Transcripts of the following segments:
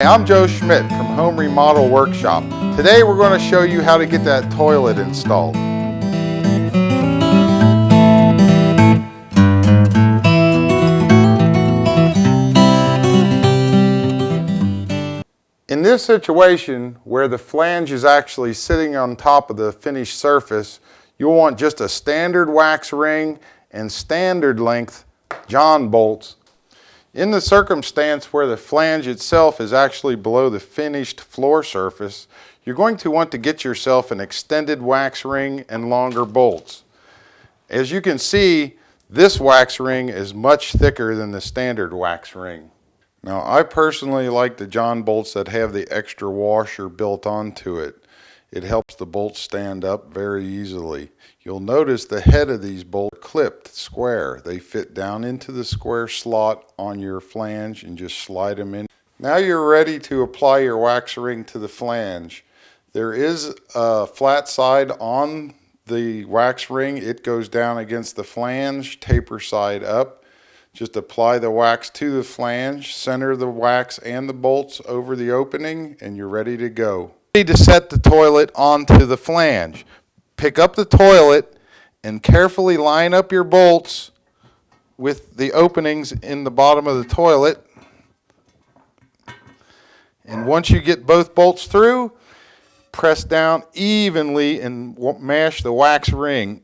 I'm Joe Schmidt from Home Remodel Workshop. Today we're going to show you how to get that toilet installed. In this situation where the flange is actually sitting on top of the finished surface, you'll want just a standard wax ring and standard length John bolts. In the circumstance where the flange itself is actually below the finished floor surface, you're going to want to get yourself an extended wax ring and longer bolts. As you can see, this wax ring is much thicker than the standard wax ring. Now, I personally like the John bolts that have the extra washer built onto it. It helps the bolts stand up very easily. You'll notice the head of these bolts are clipped square. They fit down into the square slot on your flange and just slide them in. Now you're ready to apply your wax ring to the flange. There is a flat side on the wax ring. It goes down against the flange, taper side up. Just apply the wax to the flange, center the wax and the bolts over the opening, and you're ready to go. Ready to set the toilet onto the flange. Pick up the toilet and carefully line up your bolts with the openings in the bottom of the toilet. And once you get both bolts through, press down evenly and mash the wax ring.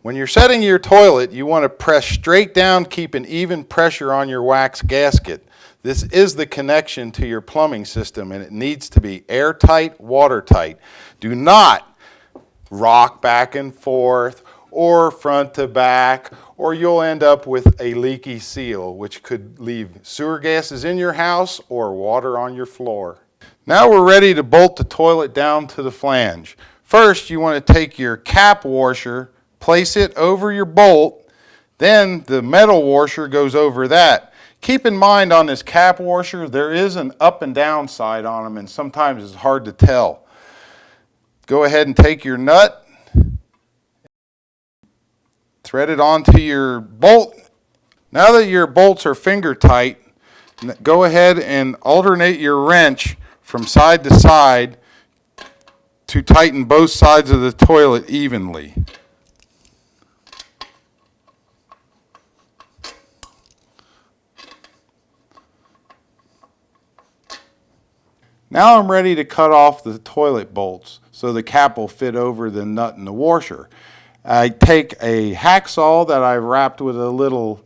When you're setting your toilet, you want to press straight down, keep an even pressure on your wax gasket. This is the connection to your plumbing system, and it needs to be airtight, watertight. Do not rock back and forth or front to back, or you'll end up with a leaky seal, which could leave sewer gases in your house or water on your floor. Now we're ready to bolt the toilet down to the flange. First, you want to take your cap washer, place it over your bolt, then the metal washer goes over that. Keep in mind on this cap washer, there is an up and down side on them, and sometimes it's hard to tell. Go ahead and take your nut, thread it onto your bolt. Now that your bolts are finger tight, go ahead and alternate your wrench from side to side to tighten both sides of the toilet evenly. Now I'm ready to cut off the toilet bolts so the cap will fit over the nut in the washer. I take a hacksaw that I wrapped with a little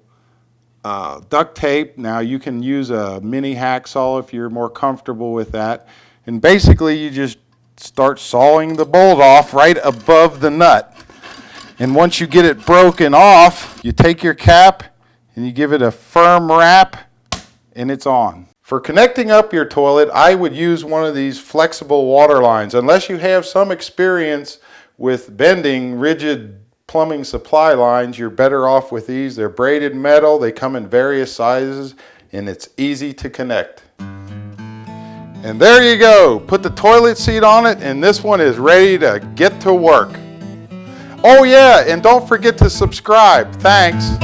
duct tape. Now you can use a mini hacksaw if you're more comfortable with that. And basically you just start sawing the bolt off right above the nut. And once you get it broken off, you take your cap and you give it a firm wrap and it's on. For connecting up your toilet, I would use one of these flexible water lines. Unless you have some experience with bending rigid plumbing supply lines, you're better off with these. They're braided metal, they come in various sizes, and it's easy to connect. And there you go. Put the toilet seat on it, and this one is ready to get to work. Oh yeah, and don't forget to subscribe. Thanks.